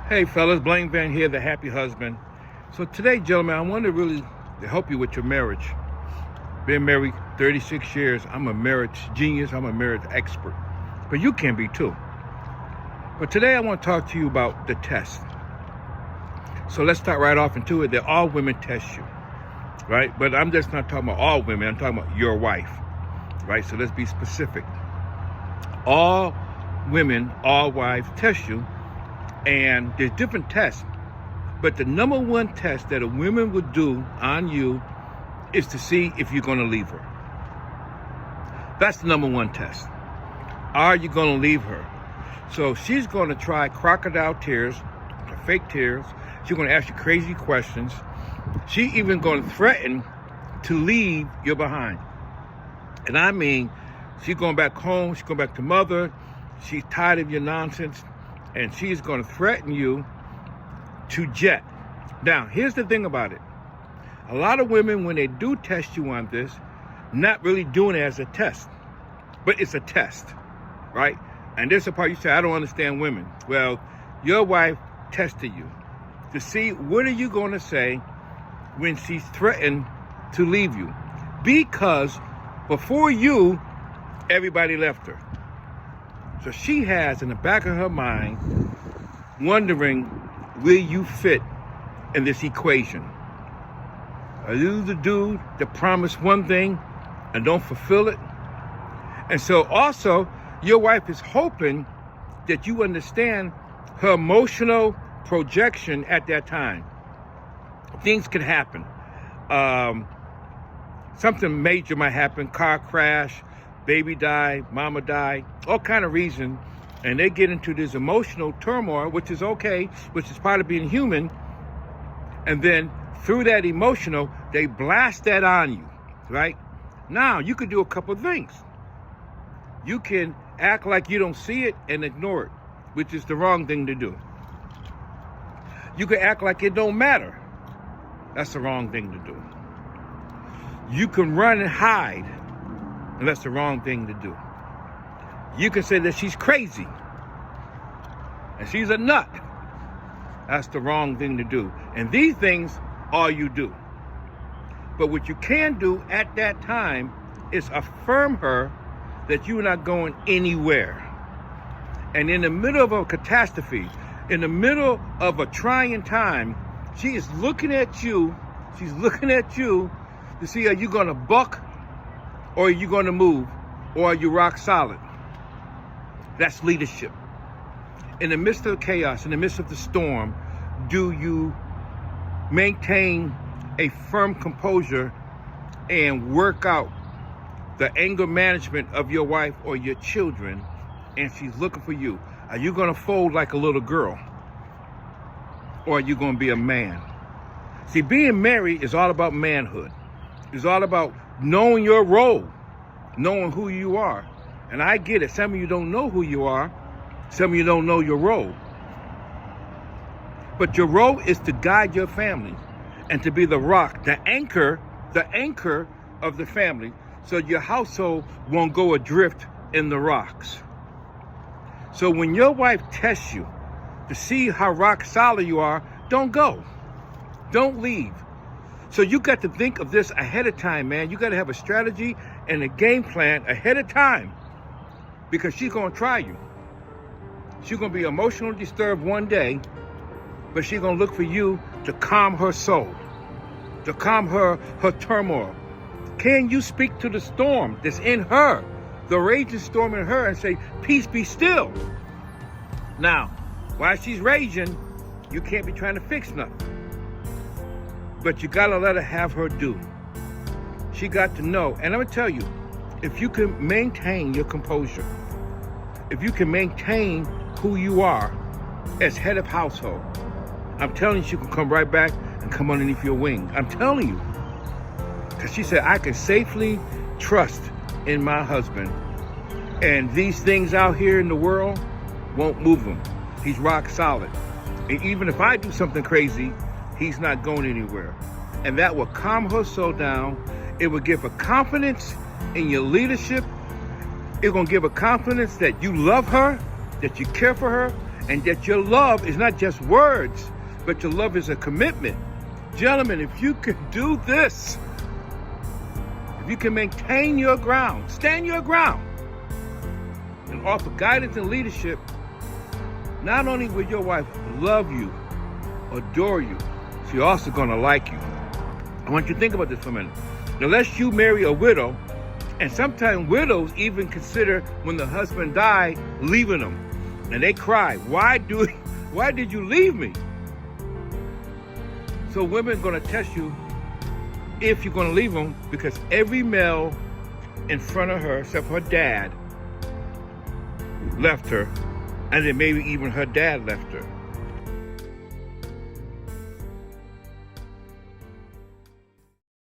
Hey fellas, Blaine Van here, the happy husband. So today, gentlemen, I want to really help you with your marriage. Been married 36 years. I'm a marriage genius. I'm a marriage expert. But you can be too. But today I want to talk to you about the test. So let's start right off into it that all women test you, right? But I'm just not talking about all women. I'm talking about your wife, right? So let's be specific. All women, all wives test you. And there's different tests, but the number one test that a woman would do on you is to see if you're going to leave her. That's the number one test. Are you going to leave her? So she's going to try crocodile tears, fake tears. She's going to ask you crazy questions. She's even going to threaten to leave you behind. And I mean, she's going back home. She's going back to mother. She's tired of your nonsense. And she's going to threaten you to jet. Now, here's the thing about it. A lot of women, when they do test you on this, not really doing it as a test, but it's a test, right? And this is the part you say, I don't understand women. Well, your wife tested you to see what are you going to say when she's threatened to leave you. Because before you, everybody left her. So she has in the back of her mind wondering where you fit in this equation. Are you the dude that promised one thing and don't fulfill it? And so also your wife is hoping that you understand her emotional projection at that time. Things could happen. Something major might happen, car crash, baby die, mama die, all kind of reasons, and they get into this emotional turmoil, which is okay, which is part of being human, and then through that emotional, they blast that on you, right? Now, you could do a couple of things. You can act like you don't see it and ignore it, which is the wrong thing to do. You can act like it don't matter. That's the wrong thing to do. You can run and hide. And that's the wrong thing to do. You can say that she's crazy and she's a nut. That's the wrong thing to do. And these things, all you do. But what you can do at that time is affirm her that you're not going anywhere. And in the middle of a catastrophe, in the middle of a trying time, she is looking at you. She's looking at you to see, are you going to buck? Or are you going to move? Or are you rock solid? That's leadership. In the midst of chaos, in the midst of the storm, do you maintain a firm composure and work out the anger management of your wife or your children, and she's looking for you? Are you going to fold like a little girl? Or are you going to be a man? See, being married is all about manhood. It's all about knowing your role, knowing who you are. And I get it. Some of you don't know who you are. Some of you don't know your role. But your role is to guide your family and to be the rock, the anchor of the family, so your household won't go adrift in the rocks. So when your wife tests you to see how rock solid you are, don't go. Don't leave. So you got to think of this ahead of time, man. You got to have a strategy and a game plan ahead of time, because she's going to try you. She's going to be emotionally disturbed one day, but she's going to look for you to calm her soul, to calm her turmoil. Can you speak to the storm that's in her, the raging storm in her, and say, peace, be still? Now, while she's raging, you can't be trying to fix nothing. But you got to let her have her due. She got to know. And I'm going to tell you, if you can maintain your composure, if you can maintain who you are as head of household, I'm telling you, she can come right back and come underneath your wing. I'm telling you. Because she said, I can safely trust in my husband. And these things out here in the world won't move him. He's rock solid. And even if I do something crazy, he's not going anywhere. And that will calm her soul down. It will give her confidence in your leadership. It's going to give her confidence that you love her, that you care for her, And that your love is not just words, but your love is a commitment. Gentlemen, if you can do this, if you can maintain your ground, stand your ground, and offer guidance and leadership, not only will your wife love you, adore you, she's also going to like you. I want you to think about this for a minute. Unless you marry a widow, and sometimes widows even consider when the husband died, leaving them. And they cry, why did you leave me? So women are going to test you if you're going to leave them, because every male in front of her, except her dad, left her, and then maybe even her dad left her.